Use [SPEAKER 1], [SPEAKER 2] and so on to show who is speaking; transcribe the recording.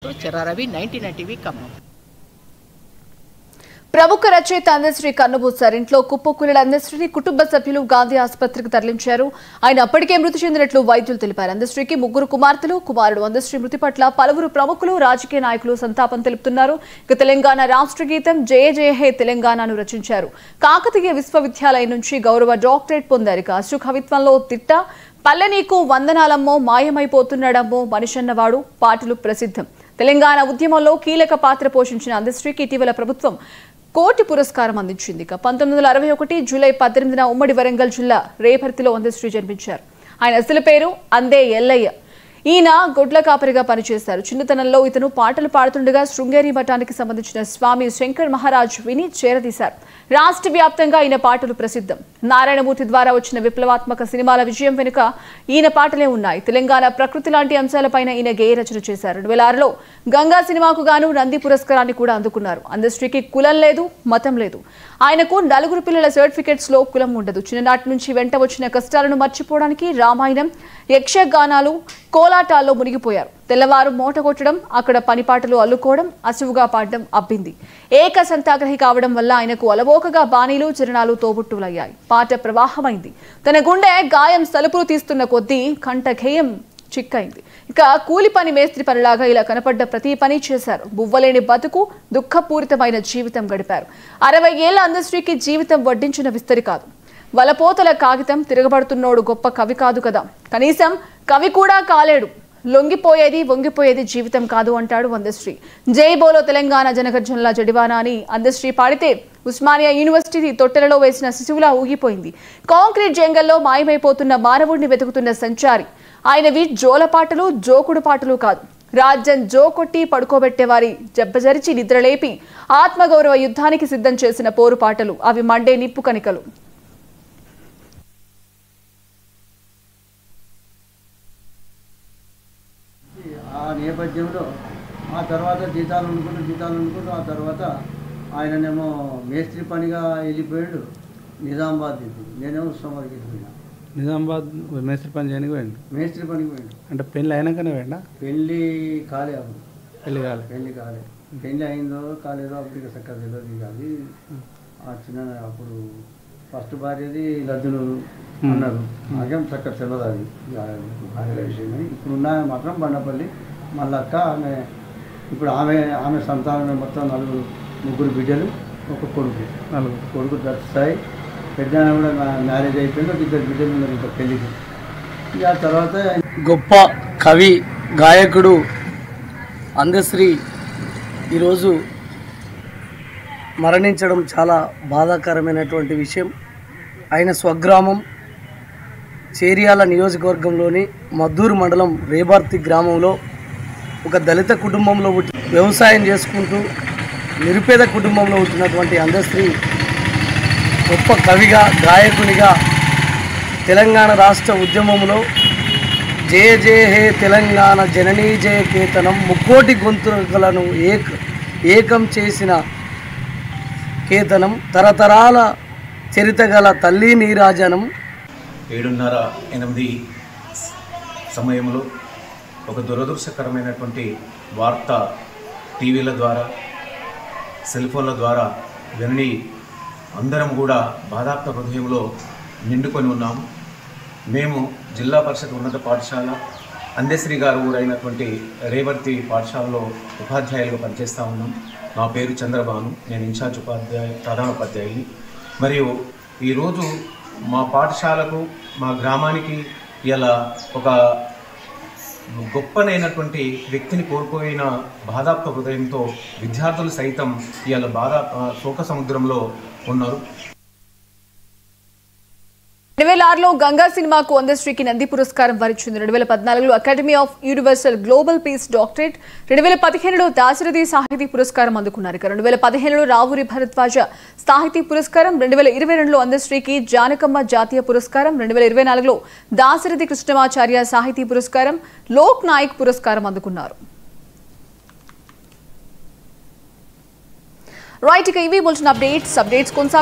[SPEAKER 1] Ravi 99 TV Khammam.
[SPEAKER 2] ప్రముఖ రచయిత అందశ్రీ కన్నుమూశారు. ఇంట్లో కుప్పకూలిన అందశ్రీని కుటుంబ సభ్యులు గాంధీ ఆసుపత్రికి తరలించారు. ఆయన అప్పటికే మృతి చెందినట్లు వైద్యులు తెలిపారు. అందశ్రీకి ముగ్గురు కుమార్తెలు, కుమారుడు. అందశ్రీ మృతి పట్ల పలువురు ప్రముఖులు, రాజకీయ నాయకులు సంతాపం తెలుపుతున్నారు. ఇక తెలంగాణ రాష్ట్ర గీతం జయ జయ హే తెలంగాణను రచించారు. కాకతీయ విశ్వవిద్యాలయం నుంచి గౌరవ డాక్టరేట్ పొందారు. ఇక అశు కవిత్వంలో తిట్ట పల్లె నీకు వందనాలమ్మో మాయమైపోతున్నాడమ్మో మనిషన్నవాడు పాటలు ప్రసిద్ధం. తెలంగాణ ఉద్యమంలో కీలక పాత్ర పోషించిన అందశ్రీకి ఇటీవల ప్రభుత్వం కోటి పురస్కారం అందించింది. 1961 జూలై 18న ఉమ్మడి వరంగల్ జిల్లా రేపర్తిలో అందశ్రీ జన్మించారు. ఆయన అసలు పేరు అందే ఎల్లయ్య. ఈయన గొడ్ల కాపరిగా పనిచేశారు. చిన్నతనంలో ఇతను పాటలు పాడుతుండగా శృంగేరి మఠానికి సంబంధించిన స్వామి శంకర్ మహారాజ్ విని చేరదీశారు. రాష్ట్ర వ్యాప్తంగా ఈయన పాటలు ప్రసిద్ధం. నారాయణమూర్తి ద్వారా వచ్చిన విప్లవాత్మక సినిమాల విజయం వెనుక ఈయన పాటలే ఉన్నాయి. తెలంగాణ ప్రకృతి లాంటి అంశాలపైన ఈయన గేయ రచన చేశారు. 2006లో గంగా సినిమాకు గాను నంది పురస్కారాన్ని కూడా అందుకున్నారు. అందశ్రీకి కులం లేదు, మతం లేదు. ఆయనకు 4 పిల్లల సర్టిఫికెట్స్ లో కులం ఉండదు. చిన్ననాటి నుంచి వెంట వచ్చిన కష్టాలను మర్చిపోవడానికి రామాయణం, యక్షగానాలు, కోలాటాల్లో మునిగిపోయారు. తెల్లవారు మూట కొట్టడం, అక్కడ పనిపాటలు అల్లుకోవడం, అసువుగా పాడడం అబ్బింది. ఏక సంతాగ్రహి కావడం వల్ల ఆయనకు అలవోకగా బాణీలు, చరణాలు తోబుట్టులయ్యాయి. పాట ప్రవాహమైంది. తన గుండె గాయం సలుపులు తీస్తున్న కొద్దీ కంఠఖేయం చిక్కైంది. ఇక కూలి పని మేస్త్రి పనిలాగా ఇలా కనపడ్డ ప్రతి పని చేశారు. బువ్వలేని బతుకు, దుఃఖపూరితమైన జీవితం గడిపారు. 60 ఏళ్ల అందశ్రీకి జీవితం వడ్డించిన విస్తరి కాదు. వలపోతల కాగితం, తిరగబడుతున్నోడు గొప్ప కవి కాదు కదా, కనీసం కవి కూడా కాలేడు. లొంగిపోయేది వంగిపోయేది జీవితం కాదు అంటాడు అందశ్రీ. జై బోలో తెలంగాణ జనగర్జనల జడివానా అని అందశ్రీ పాడితే ఉస్మానియా యూనివర్సిటీ తొట్టెలలో వేసిన శిశువులా ఊగిపోయింది. కాంక్రీట్ జంగల్లో మాయమైపోతున్న మానవుడిని వెతుకుతున్న సంచారి. ఆయనవి జోలపాటలు, జోకుడు పాటలు కాదు. రాజ్యం జోకొట్టి పడుకోబెట్టేవారి జబ్బజరిచి నిద్రలేపి ఆత్మగౌరవ యుద్ధానికి సిద్ధం చేసిన పోరు పాటలు. అవి మండే నిప్పు కణికలు.
[SPEAKER 3] ఆ నేపథ్యంలో ఆ తర్వాత జీతాలు అనుకుంటూ ఆ తర్వాత ఆయననేమో మేస్త్రి పనిగా వెళ్ళిపోయాడు నిజామాబాద్. నేనేమో ఉస్మాబాద్కి వెళ్ళిపోయినా.
[SPEAKER 4] నిజామాబాద్ మేస్త్రి పని చేయడానికి పోయిండు.
[SPEAKER 3] మేస్త్రి పనికి పోయాడు.
[SPEAKER 4] అంటే పెళ్ళి అయినాకనే పోయిండా?
[SPEAKER 3] పెళ్ళి కాలే అప్పుడు.
[SPEAKER 4] పెళ్ళి
[SPEAKER 3] కాలే. పెళ్ళి అయిందో కాలేదో అప్పుడు ఇక చక్కగా తెలియదు. కాదు ఆ చిన్న అప్పుడు ఫస్ట్ భార్యది లద్దులు అన్నారు. నాకేం చక్కగా తెలియదు అది భార్యల విషయం. కానీ ఇప్పుడు ఉన్న మాత్రం బండపల్లి మళ్ళక్క. ఆమె ఇప్పుడు ఆమె సంతానం మొత్తం 3 బిడ్డలు, ఒక కొడుకు. 4 కొడుకు దర్శిస్తాయి. పెద్ద కూడా మ్యారేజ్ అయిపోయింది. 2 బిడ్డలు ఉన్నారు ఇంకా పెళ్ళికి. ఇక ఆ తర్వాత
[SPEAKER 5] గొప్ప కవి, గాయకుడు అందశ్రీ ఈరోజు మరణించడం చాలా బాధాకరమైనటువంటి విషయం. ఆయన స్వగ్రామం చేర్యాల నియోజకవర్గంలోని మద్దూరు మండలం రేపర్తి గ్రామంలో ఒక దళిత కుటుంబంలో పుట్టి వ్యవసాయం చేసుకుంటూ నిరుపేద కుటుంబంలో పుట్టినటువంటి అందశ్రీ గొప్ప కవిగా, గాయకునిగా తెలంగాణ రాష్ట్ర ఉద్యమంలో జయ జయ హే తెలంగాణ జననీ జయ కేతనం, ముక్కోటి గొంతుకలను ఏకం చేసిన కేతనం, తరతరాల చరిత గల తల్లి నీరాజనం.
[SPEAKER 6] 7:30-8 సమయంలో ఒక దురదృష్టకరమైనటువంటి వార్త టీవీల ద్వారా, సెల్ ఫోన్ల ద్వారా విని అందరం కూడా బాధాప్త హృదయంలో నిండుకొని ఉన్నాము. మేము జిల్లా పరిషత్ ఉన్నత పాఠశాల అందశ్రీ గారు ఊరైనటువంటి రేపర్తి పాఠశాలలో ఉపాధ్యాయులుగా పనిచేస్తూ ఉన్నాం. నా పేరు చంద్రబాను. నేను ఇన్ఛార్జ్ ప్రధానోపాధ్యాయుని. మరియు ఈరోజు మా పాఠశాలకు, మా గ్రామానికి ఇలా ఒక గొప్పనైనటువంటి వ్యక్తిని కోల్పోయిన బాధాప్త హృదయంతో విద్యార్థులు సైతం ఇలా శోక సముద్రంలో ఉన్నారు.
[SPEAKER 2] 2006లో గంగా సినిమాకు అందశ్రీకి నంది పురస్కారం వరించింది. 2014లో academy of universal global peace doctorate, 2015లో దాశరథి సాహితీ పురస్కారం అందుకున్నారు. 2015లో రావూరి భరద్వాజ సాహితీ పురస్కారం, 2022లో అందశ్రీకి జానకమ్మ జాతీయ పురస్కారం, 2024లో దాశరథి కృష్ణమాచార్య సాహితీ పురస్కారం, లోక్ నాయక్ పురస్కారం అందుకున్నారు. రైట్, ఇక ఇవి బులెటిన్ అప్డేట్స్